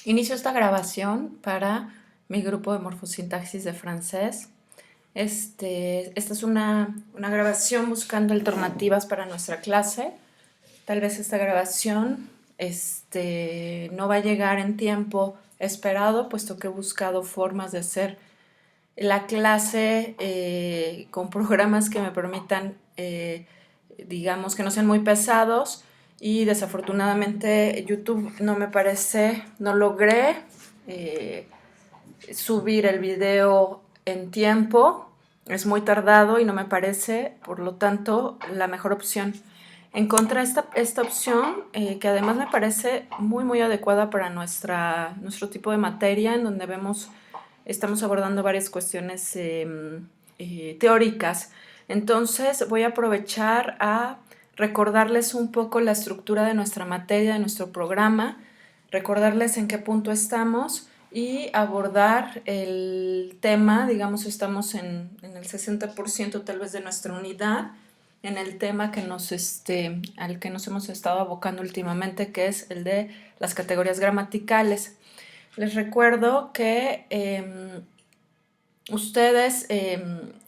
Inicio esta grabación para mi grupo de morfosintaxis de francés. Esta es una grabación buscando alternativas para nuestra clase. Tal vez esta grabación no va a llegar en tiempo esperado, puesto que he buscado formas de hacer la clase con programas que me permitan, digamos, que no sean muy pesados, y desafortunadamente YouTube no logré subir el video en tiempo, es muy tardado y no me parece, por lo tanto, la mejor opción. Encontré esta opción que además me parece muy adecuada para nuestro tipo de materia, en donde estamos abordando varias cuestiones teóricas. Entonces voy a aprovechar a recordarles un poco la estructura de nuestra materia, de nuestro programa, recordarles en qué punto estamos y abordar el tema. Digamos, estamos en el 60% tal vez de nuestra unidad, en el tema al que nos hemos estado abocando últimamente, que es el de las categorías gramaticales. Les recuerdo que ustedes,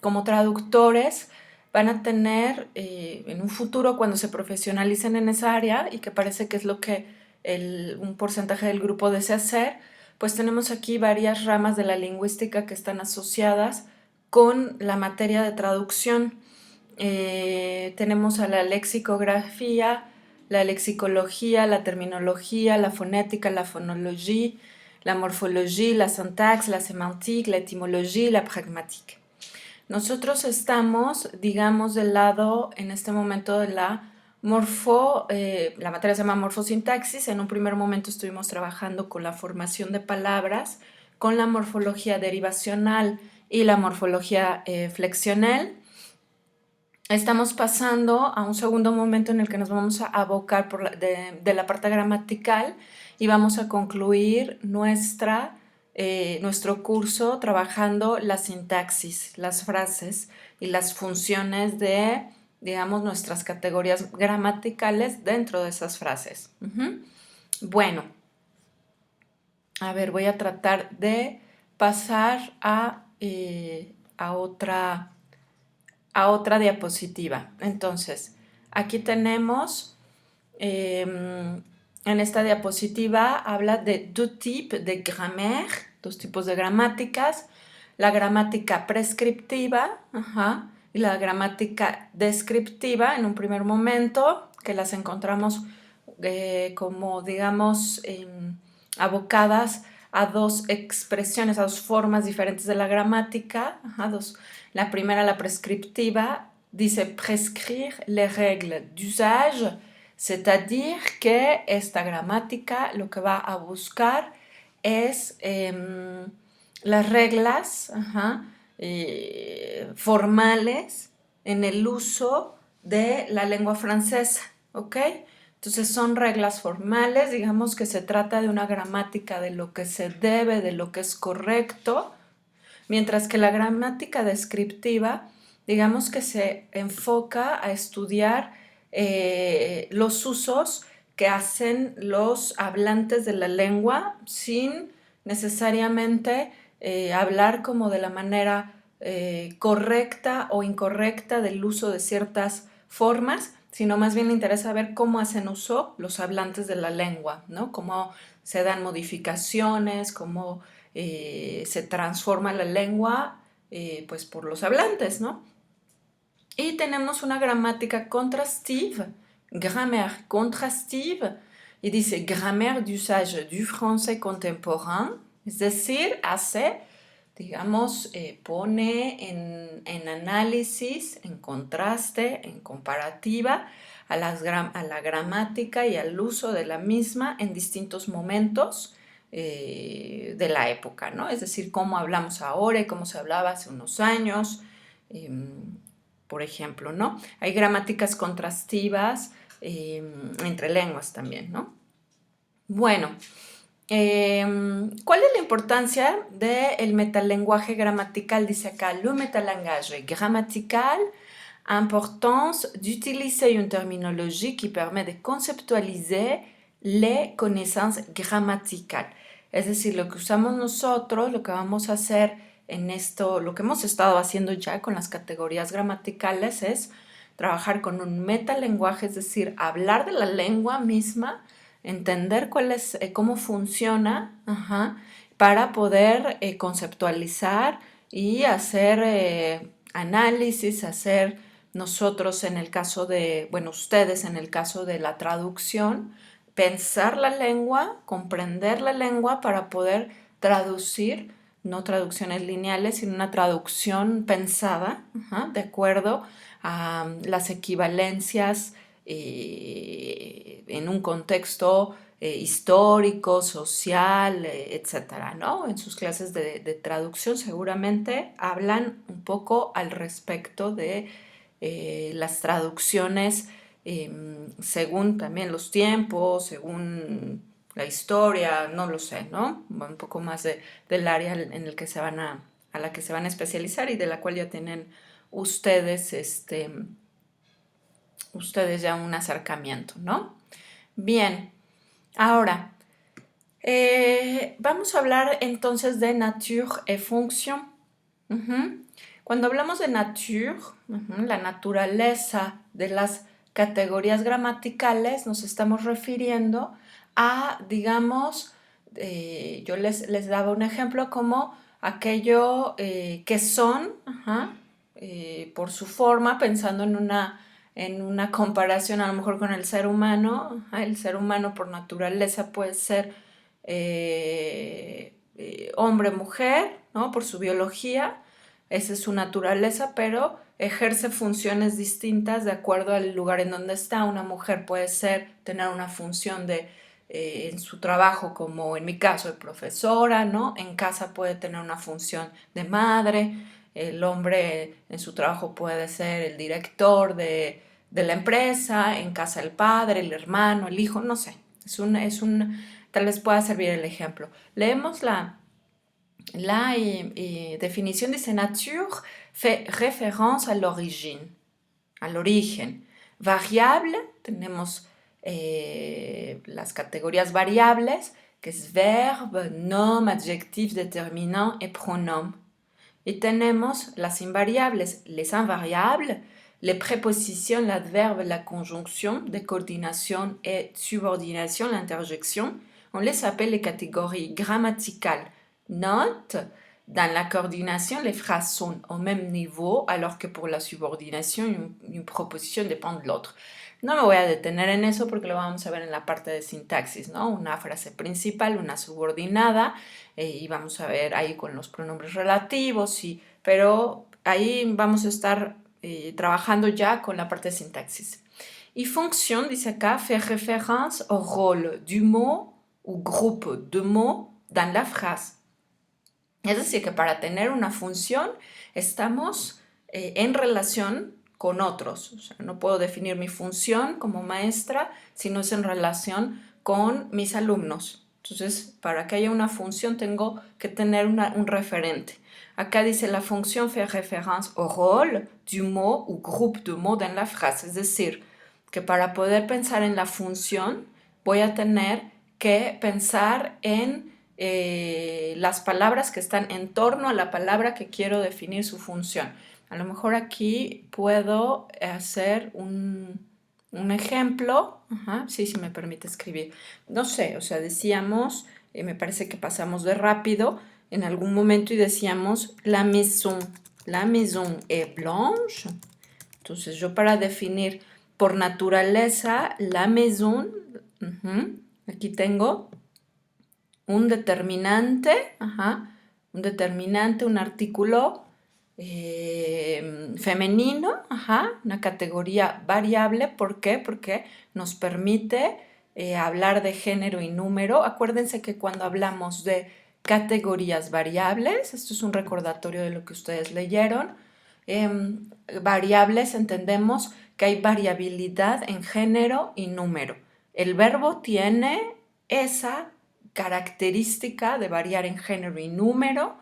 como traductores, van a tener en un futuro, cuando se profesionalicen en esa área, y que parece que es lo que un porcentaje del grupo desea hacer, pues tenemos aquí varias ramas de la lingüística que están asociadas con la materia de traducción. Tenemos a la lexicografía, la lexicología, la terminología, la fonética, la fonología, la morfología, la syntaxe, la sémantique, la étymologie y la pragmatique. Nosotros estamos, digamos, del lado en este momento de la la materia se llama morfosintaxis. En un primer momento estuvimos trabajando con la formación de palabras, con la morfología derivacional y la morfología flexional. Estamos pasando a un segundo momento en el que nos vamos a abocar de la parte gramatical, y vamos a concluir nuestro curso trabajando la sintaxis, las frases y las funciones de, digamos, nuestras categorías gramaticales dentro de esas frases. Bueno, a ver, voy a tratar de pasar a otra diapositiva. Entonces, aquí tenemos, en esta diapositiva habla de deux types de grammaire, dos tipos de gramáticas: la gramática prescriptiva y la gramática descriptiva, en un primer momento, que las encontramos como, digamos, abocadas a dos expresiones, a dos formas diferentes de la gramática. La primera, la prescriptiva, dice prescrire les règles d'usage, c'est-à-dire que esta gramática lo que va a buscar es las reglas formales en el uso de la lengua francesa, ¿ok? Entonces son reglas formales, digamos que se trata de una gramática de lo que se debe, de lo que es correcto, mientras que la gramática descriptiva, digamos que se enfoca a estudiar los usos que hacen los hablantes de la lengua, sin necesariamente hablar como de la manera correcta o incorrecta del uso de ciertas formas, sino más bien le interesa ver cómo hacen uso los hablantes de la lengua, ¿no? Cómo se dan modificaciones, cómo se transforma la lengua pues por los hablantes, ¿no? Y tenemos una gramática contrastive, grammaire contrastive, y dice grammaire d'usage du français contemporain, es decir, digamos, pone en análisis, en contraste, en comparativa a la gramática y al uso de la misma en distintos momentos de la época, ¿no? Es decir, cómo hablamos ahora y cómo se hablaba hace unos años, por ejemplo, ¿no? Hay gramáticas contrastivas entre lenguas también, ¿no? Bueno, ¿cuál es la importancia del metalenguaje gramatical? Dice acá, le métalangage grammatical, importance d'utiliser une terminologie qui permet de conceptualiser les connaissances grammaticales. Es decir, lo que usamos nosotros, lo que vamos a hacer en esto, lo que hemos estado haciendo ya con las categorías gramaticales es trabajar con un metalenguaje, es decir, hablar de la lengua misma, entender cuál es, cómo funciona, ajá, para poder conceptualizar y hacer análisis, hacer nosotros en el caso de, bueno, ustedes en el caso de la traducción, pensar la lengua, comprender la lengua para poder traducir, no traducciones lineales, sino una traducción pensada, ajá, de acuerdo a las equivalencias en un contexto histórico, social, etcétera, ¿no? En sus clases de traducción seguramente hablan un poco al respecto de las traducciones según también los tiempos, según la historia, no lo sé, ¿no? Un poco más del área en el que se van a la que se van a especializar y de la cual ya tienen ustedes, ustedes ya un acercamiento, ¿no? Bien, ahora, vamos a hablar entonces de nature et fonction. Ujú. Cuando hablamos de nature, la naturaleza de las categorías gramaticales, nos estamos refiriendo a, digamos, yo les daba un ejemplo como aquello que son, ajá, por su forma, pensando en una comparación a lo mejor con el ser humano. Ajá, el ser humano por naturaleza puede ser hombre, mujer, ¿no? Por su biología, esa es su naturaleza, pero ejerce funciones distintas de acuerdo al lugar en donde está. Una mujer puede tener una función en su trabajo, como en mi caso, de profesora, ¿no? En casa puede tener una función de madre. El hombre en su trabajo puede ser el director de la empresa, en casa el padre, el hermano, el hijo, no sé. Tal vez pueda servir el ejemplo. Leemos la définition dice nature fait référence à l'origine, al origen. Variable, tenemos las categorías variables, que es verbe, nom, adjectif, déterminant et pronom. Y tenemos las invariables, les invariables, les prépositions, l'adverbe, la conjonction, de coordination et subordination, l'interjection. On les appelle les catégories grammaticales. Note, dans la coordination, les phrases sont au même niveau, alors que pour la subordination, une proposition dépend de l'autre. No me voy a detener en eso porque lo vamos a ver en la parte de sintaxis, ¿no? Una frase principal, una subordinada, y vamos a ver ahí con los pronombres relativos, pero ahí vamos a estar trabajando ya con la parte de sintaxis. Y fonction, dice acá, fait référence au rôle du mot ou groupe de mots dans la phrase. Es decir, que para tener una función estamos en relación con otros. O sea, no puedo definir mi función como maestra si no es en relación con mis alumnos. Entonces, para que haya una función tengo que tener un referente. Acá dice la función fait référence au rôle du mot ou groupe de mots dans la phrase. Es decir, que para poder pensar en la función voy a tener que pensar en las palabras que están en torno a la palabra que quiero definir su función. A lo mejor aquí puedo hacer un ejemplo. Ajá, sí, sí me permite escribir. No sé, o sea, decíamos, me parece que pasamos de rápido en algún momento y decíamos la maison est blanche. Entonces yo para definir por naturaleza la maison, aquí tengo un determinante, un artículo femenino, una categoría variable. ¿Por qué? Porque nos permite hablar de género y número. Acuérdense que cuando hablamos de categorías variables, esto es un recordatorio de lo que ustedes leyeron, variables entendemos que hay variabilidad en género y número. El verbo tiene esa característica de variar en género y número.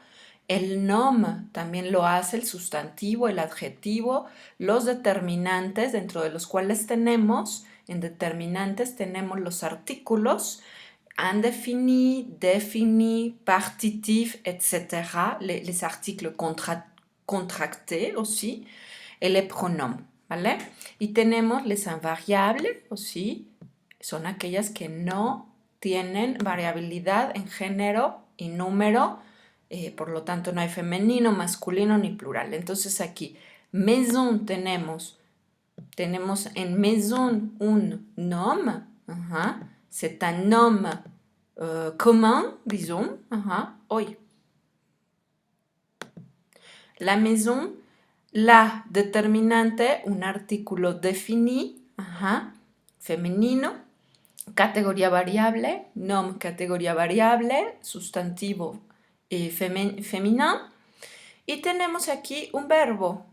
El nom también lo hace, el sustantivo, el adjetivo, los determinantes, dentro de los cuales en determinantes tenemos los artículos. indéfini, défini, partitif, etc. Les articles contractés aussi, et les pronoms, ¿vale? Y tenemos les invariables aussi, son aquellas que no tienen variabilidad en género y número, por lo tanto no hay femenino, masculino ni plural. Entonces aquí, maison tenemos en maison un homme, c'est un homme commun, disons, hoy. La maison, la determinante, un artículo défini, femenino, categoría variable, nom, categoría variable, sustantivo femenino. Y tenemos aquí un verbo.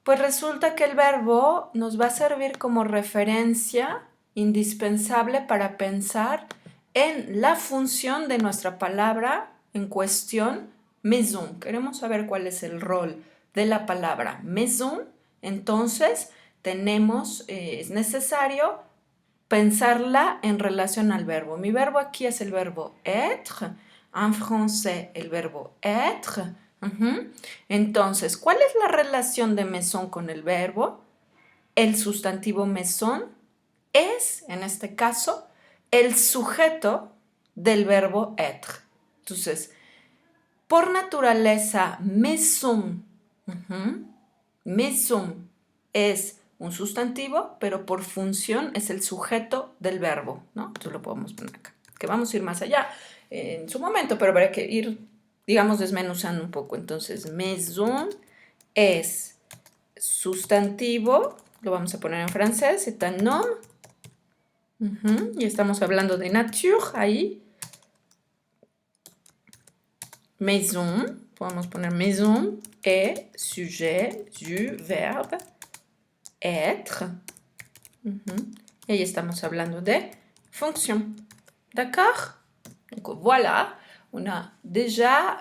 Pues resulta que el verbo nos va a servir como referencia indispensable para pensar en la función de nuestra palabra en cuestión, maison. Queremos saber cuál es el rol de la palabra maison. Entonces, es necesario pensarla en relación al verbo. Mi verbo aquí es el verbo être. En français, el verbo être. Entonces, ¿cuál es la relación de maison con el verbo? El sustantivo maison es, en este caso, el sujeto del verbo être. Entonces, por naturaleza, maison, maison es un sustantivo, pero por función es el sujeto del verbo, ¿no? Entonces lo podemos poner acá. Que vamos a ir más allá en su momento, pero habrá que ir, digamos, desmenuzando un poco. Entonces, maison es sustantivo, lo vamos a poner en francés, c'est un homme. Y estamos hablando de nature ahí. Maison, podemos poner maison, est, sujet, du, verbe, être. Y ahí estamos hablando de fonction. D'accord? Donc voilà, on a déjà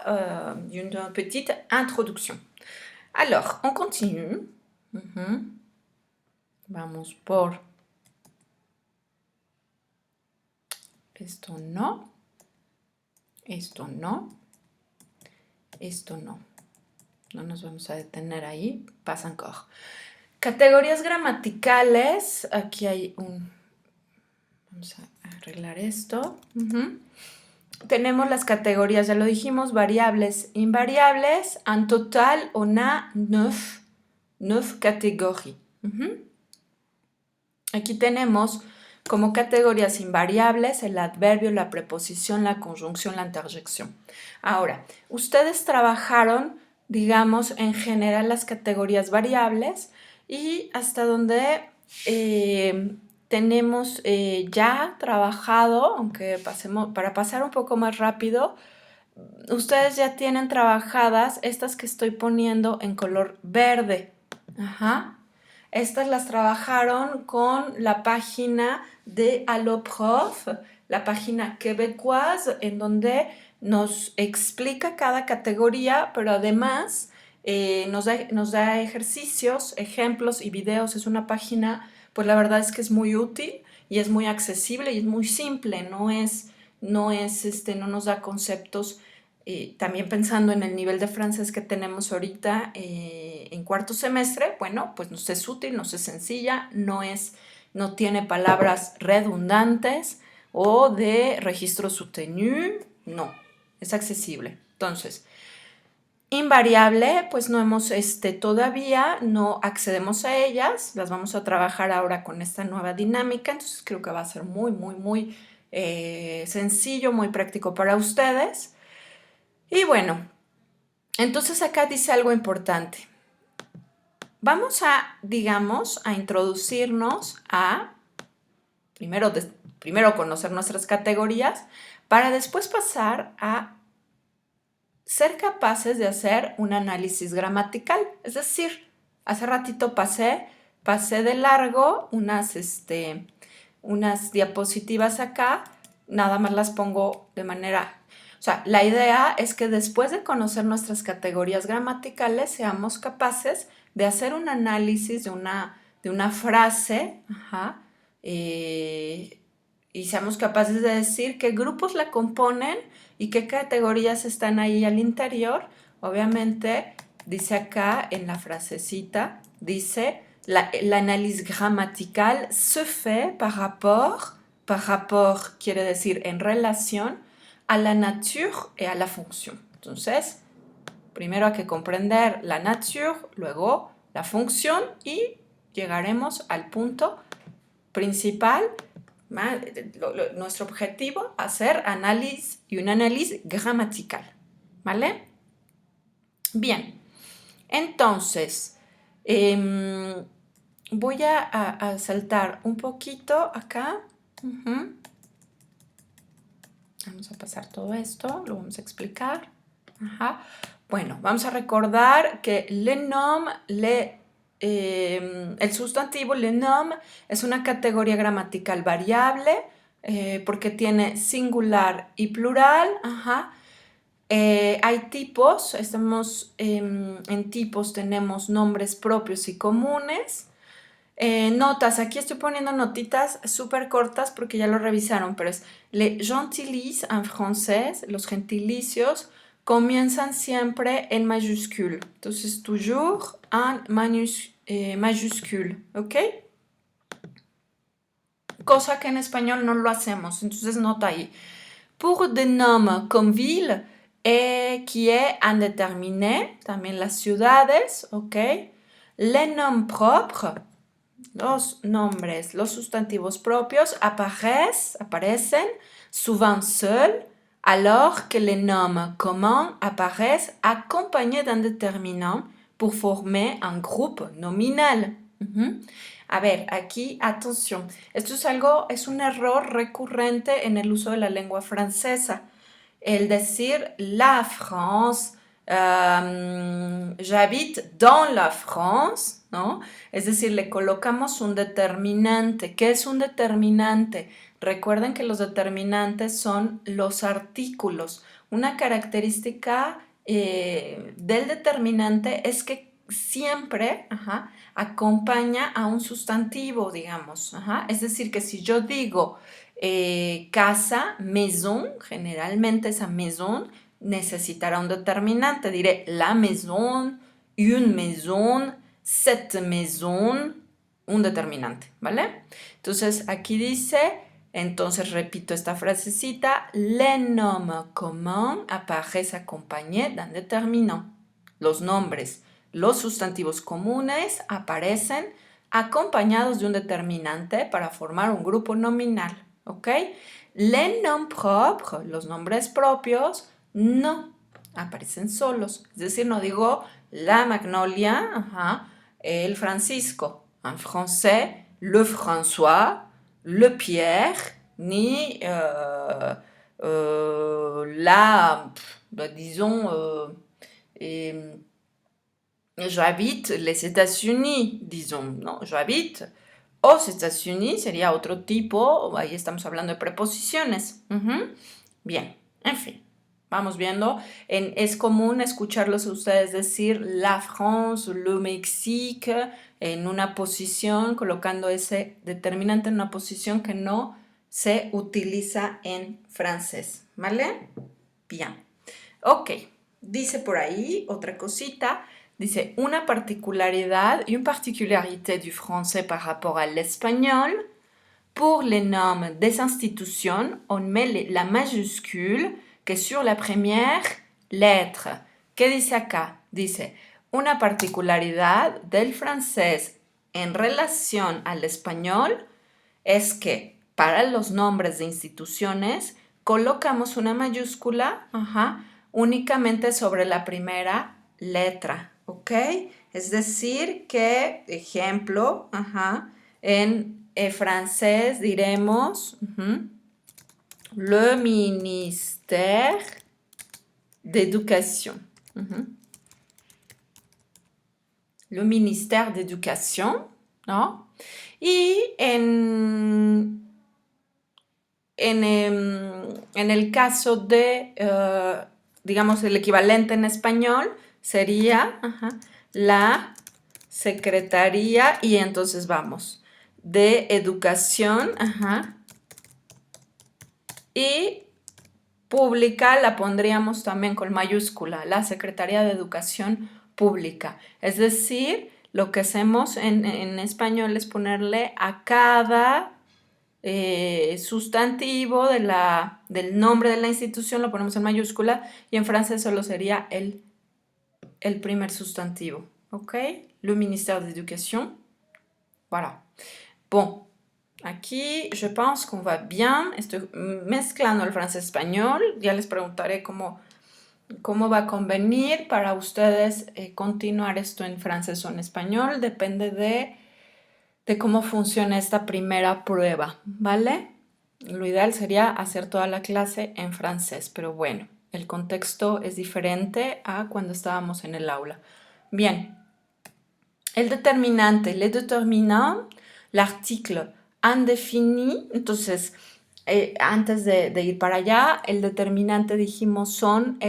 une petite introduction. Alors, on continue. Vamos por esto no, esto no, esto no. No nos vamos a detener ahí. Pas encore. Categorías gramaticales. Aquí hay un... Vamos a arreglar esto. Tenemos las categorías, ya lo dijimos, variables, invariables. En total, on a 9 categorías. Aquí tenemos como categorías invariables el adverbio, la preposición, la conjunción, la interjección. Ahora, ustedes trabajaron, digamos, en general las categorías variables y hasta donde tenemos ya trabajado, aunque para pasar un poco más rápido, ustedes ya tienen trabajadas estas que estoy poniendo en color verde. Estas las trabajaron con la página de Allo Prof, la página quebecoise, en donde nos explica cada categoría, pero además nos da ejercicios, ejemplos y videos. Es una página, pues la verdad es que es muy útil y es muy accesible y es muy simple, no nos da conceptos. También pensando en el nivel de francés que tenemos ahorita en cuarto semestre, bueno, pues nos es útil, nos es sencilla, no tiene palabras redundantes o de registro soutenu, no, es accesible. Entonces, invariable, pues todavía no accedemos a ellas, las vamos a trabajar ahora con esta nueva dinámica, entonces creo que va a ser muy, muy, muy sencillo, muy práctico para ustedes. Y bueno, entonces acá dice algo importante. Vamos a, digamos, a introducirnos a, primero conocer nuestras categorías, para después pasar a ser capaces de hacer un análisis gramatical. Es decir, hace ratito pasé de largo unas diapositivas acá, nada más las pongo de manera... O sea, la idea es que después de conocer nuestras categorías gramaticales seamos capaces de hacer un análisis de una frase y seamos capaces de decir qué grupos la componen y qué categorías están ahí al interior. Obviamente, dice acá en la frasecita, dice, l'analyse grammaticale se fait par rapport quiere decir en relación, a la nature et a la fonction. Entonces, primero hay que comprender la nature, luego la función y llegaremos al punto principal, nuestro objetivo, hacer análisis y un análisis gramatical, ¿vale? Bien, entonces, voy a saltar un poquito acá. Vamos a pasar todo esto, lo vamos a explicar. Ajá. Bueno, vamos a recordar que le nom, el sustantivo le nom es una categoría gramatical variable porque tiene singular y plural. Ajá. Hay tipos, estamos en tipos, tenemos nombres propios y comunes. Notas, aquí estoy poniendo notitas súper cortas porque ya lo revisaron, pero es les gentilices en francés, los gentilicios, comienzan siempre en mayúscula. Entonces, toujours en mayúscula, ¿ok? Cosa que en español no lo hacemos, entonces nota ahí. Pour des noms comme ville, qui est indéterminé, también las ciudades, ¿ok? Les noms propres, los nombres, los sustantivos propios aparecen souvent seuls, alors que les noms communs apparaissent accompagnés d'un déterminant pour former un groupe nominal. A ver, aquí, atención, esto es un error recurrente en el uso de la lengua francesa. El decir la France, j'habite dans la France, ¿no? Es decir, le colocamos un determinante. ¿Qué es un determinante? Recuerden que los determinantes son los artículos. Una característica del determinante es que siempre acompaña a un sustantivo, digamos. Es decir, que si yo digo casa, maison, generalmente esa maison necesitará un determinante. Diré la maison, une maison, cette maison, un determinante, ¿vale? Entonces, aquí dice, entonces repito esta frasecita, les noms communs apparaissent acompañés d'un déterminant. Los nombres, los sustantivos comunes aparecen acompañados de un determinante para formar un grupo nominal, ¿ok? Les noms propres, los nombres propios, no aparecen solos. Es decir, no digo la magnolia, el Francisco. En français, le François, le Pierre, ni disons, j'habite les États-Unis, disons, ¿no? J'habite os États-Unis, sería otro tipo, ahí estamos hablando de preposiciones. Bien, en fin, vamos viendo. Es común escucharlos a ustedes decir la France, le Mexique, en una posición, colocando ese determinante en una posición que no se utiliza en francés, ¿vale? Bien, ok, dice por ahí otra cosita. Dice, una particularidad, une particularité du français par rapport à l'espagnol, pour les noms des institutions, on met la majuscule que sur la première lettre. ¿Qué dice acá? Dice, una particularidad del francés en relación al español es que para los nombres de instituciones colocamos una mayúscula únicamente sobre la primera letra. ¿Ok? Es decir que, ejemplo, en francés diremos le ministère d'éducation. Le ministère d'éducation, ¿no? Y en el caso de, digamos, el equivalente en español, sería la Secretaría y entonces vamos de Educación Y pública la pondríamos también con mayúscula, la Secretaría de Educación Pública. Es decir, lo que hacemos en español es ponerle a cada sustantivo del nombre de la institución, lo ponemos en mayúscula, y en francés solo sería el primer sustantivo. ¿Ok? Le ministère de l'Éducation. Voilà. Bon. Aquí, je pense qu'on va bien. Estoy mezclando el francés-español. Ya les preguntaré cómo va a convenir para ustedes continuar esto en francés o en español. Depende de cómo funciona esta primera prueba, ¿vale? Lo ideal sería hacer toda la clase en francés, pero bueno, el contexto es diferente a cuando estábamos en el aula. Bien, el determinante, les déterminants, l'article indéfini, entonces antes de ir para allá, el determinante dijimos son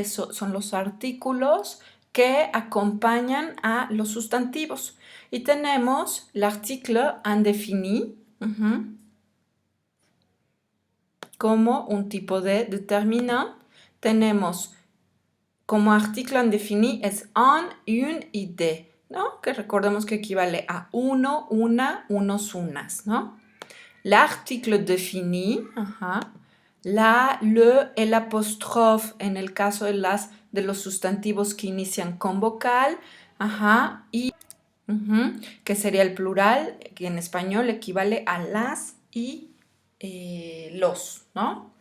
los artículos que acompañan a los sustantivos. Y tenemos l'article indéfini como un tipo de determinant. Tenemos como artículo indéfini es un, une y des, ¿no? Que recordemos que equivale a uno, una, unos, unas, ¿no? L'article défini, la, le, el apóstrofe en el caso de los sustantivos que inician con vocal, y que sería el plural, que en español equivale a las y los, ¿no?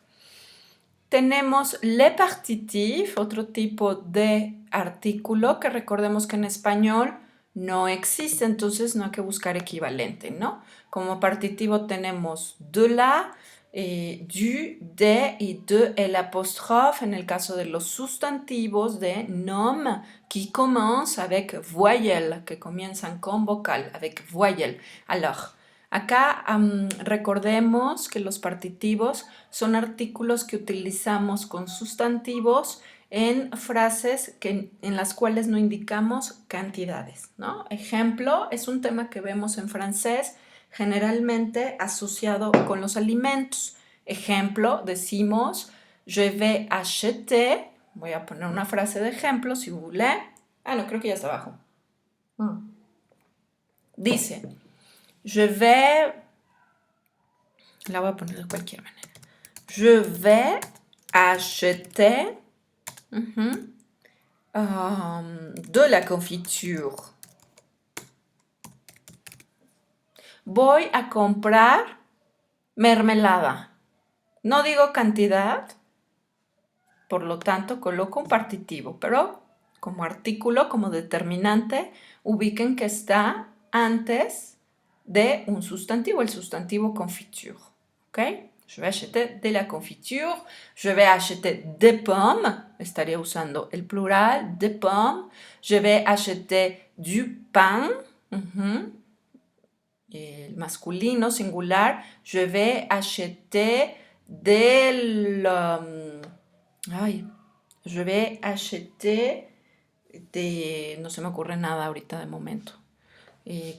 Tenemos le partitif, otro tipo de artículo que recordemos que en español no existe, entonces no hay que buscar equivalente, ¿no? Como partitivo tenemos de la, du, de y de el apóstrofe en el caso de los sustantivos de nom qui commence avec voyelle, que comienzan con vocal, avec voyelle. Alors, acá recordemos que los partitivos son artículos que utilizamos con sustantivos en frases en las cuales no indicamos cantidades, ¿no? Ejemplo, es un tema que vemos en francés generalmente asociado con los alimentos. Ejemplo, decimos je vais acheter, voy a poner una frase de ejemplo, si vous voulez. Ah, no, creo que ya está abajo. Dice, je vais, la voy a poner de cualquier manera. Je vais acheter de la confiture. Voy a comprar mermelada. No digo cantidad, por lo tanto coloco un partitivo, pero como artículo, como determinante, ubiquen que está antes de un sustantivo, el sustantivo confiture. ¿Ok? Je vais acheter de la confiture. Je vais acheter des pommes. Estaría usando el plural, des pommes. Je vais acheter du pain. El masculino, singular. Je vais acheter je vais acheter no se me ocurre nada ahorita de momento.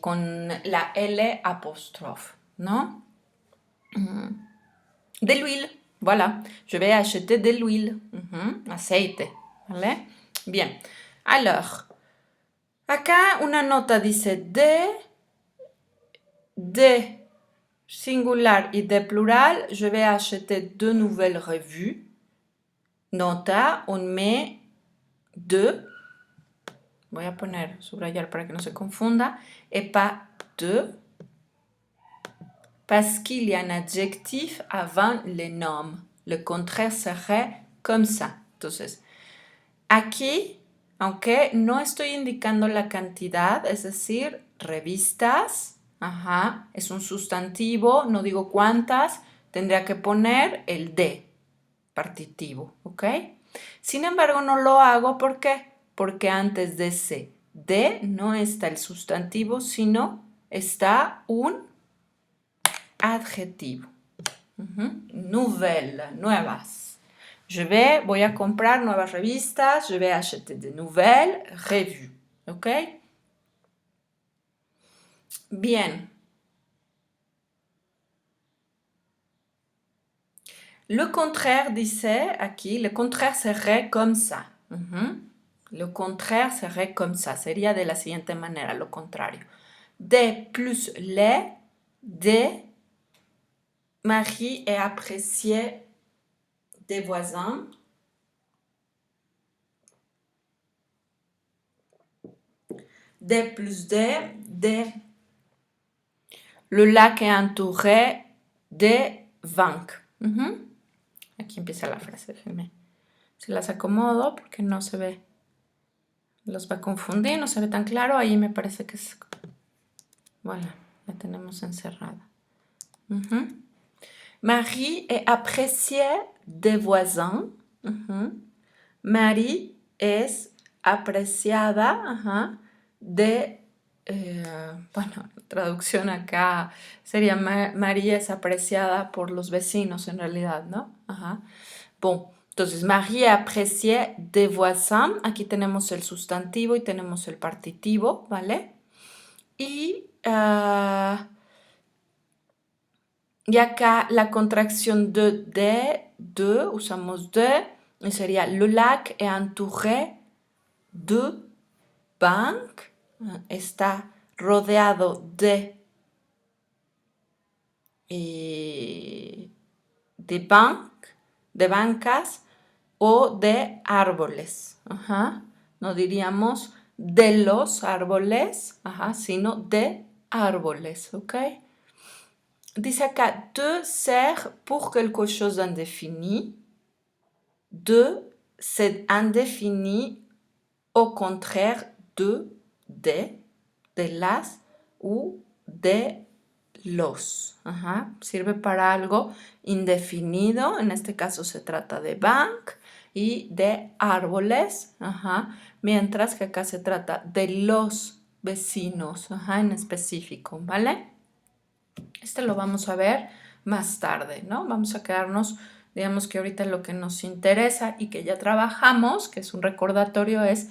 Con la L apóstrofe, ¿no? De l'huile, voilà. Je vais acheter de l'huile. Aceite, ¿vale? Bien. Alors, acá una nota dice de singular y de plural. Je vais acheter de nouvelles revues. Nota, on met de. Voy a poner, subrayar para que no se confunda. Et pas de. Parce qu'il y a un adjectif avant le nom. Le contraire serait comme ça. Entonces, aquí, aunque no estoy indicando la cantidad, es decir, revistas, es un sustantivo, no digo cuántas, tendría que poner el de, partitivo, ¿ok? Sin embargo, no lo hago, ¿por qué? Porque antes de ese de no está el sustantivo, sino está un adjetivo. Nouvelle, nuevas. Voy a comprar nuevas revistas. Je vais acheter de nouvelles revues. ¿Ok? Bien. Le contraire, dice aquí, le contraire serait comme ça. Le contraire serait comme ça. Sería de la siguiente manera, lo contrario. De plus les, de Marie est appréciée des voisins. De plus de le lac est entouré de banques. Aquí empieza la frase, déjenme. Se las acomodo porque no se ve. Los va a confundir, no se ve tan claro. Ahí me parece que es... Voilà, la tenemos encerrada. Marie est appréciée des voisins. Marie es apreciada de... bueno, traducción acá sería María es apreciada por los vecinos en realidad, ¿no? Bon, entonces Marie est appréciée des voisins. Aquí tenemos el sustantivo y tenemos el partitivo, ¿vale? Y acá la contracción de, usamos de, y sería le lac est entouré de banques. Está rodeado de bancas o de árboles. No diríamos de los árboles, sino de árboles, ¿ok? Dice acá, de ser pour quelque chose d'indéfini. De, c'est indéfini, au contraire de las u de los. Sirve para algo indefinido. En este caso se trata de bank y de árboles. Mientras que acá se trata de los vecinos en específico, ¿vale? Este lo vamos a ver más tarde, ¿no? Vamos a quedarnos, digamos que ahorita lo que nos interesa y que ya trabajamos, que es un recordatorio, es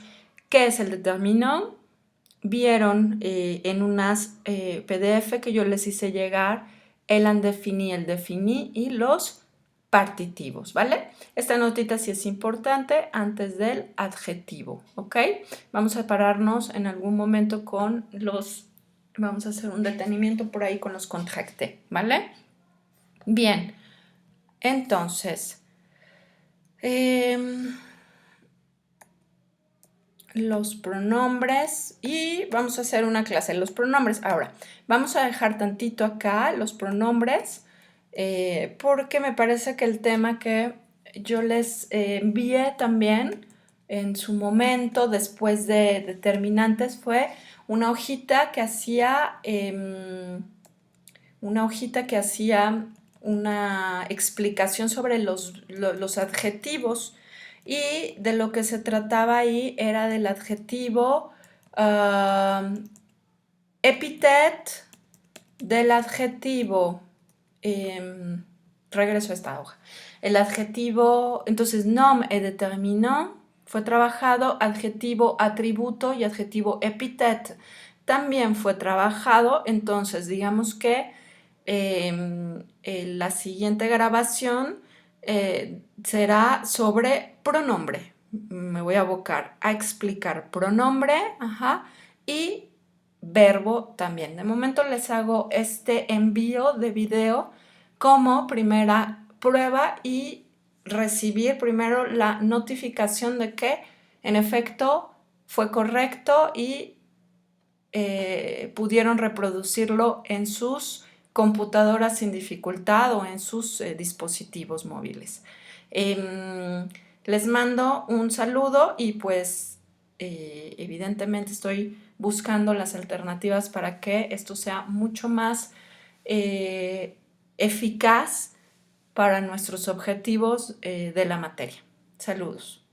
qué es el determinant. Vieron en unas PDF que yo les hice llegar el indefini, el defini y los partitivos, ¿vale? Esta notita sí es importante antes del adjetivo, ¿ok? Vamos a pararnos en algún momento con los... Vamos a hacer un detenimiento por ahí con los contractés, ¿vale? Bien, entonces... los pronombres y vamos a hacer una clase de los pronombres. Ahora, vamos a dejar tantito acá los pronombres porque me parece que el tema que yo les envié también en su momento después de determinantes fue una hojita que hacía una explicación sobre los adjetivos. Y de lo que se trataba ahí era del adjetivo epithet, del adjetivo, regreso a esta hoja, el adjetivo, entonces nom et déterminant fue trabajado, adjetivo atributo y adjetivo epithet también fue trabajado, entonces digamos que la siguiente grabación será sobre pronombre. Me voy a abocar a explicar pronombre y verbo también. De momento les hago este envío de video como primera prueba y recibir primero la notificación de que en efecto fue correcto y pudieron reproducirlo en sus computadoras sin dificultad o en sus dispositivos móviles. Les mando un saludo y pues evidentemente estoy buscando las alternativas para que esto sea mucho más eficaz para nuestros objetivos de la materia. Saludos.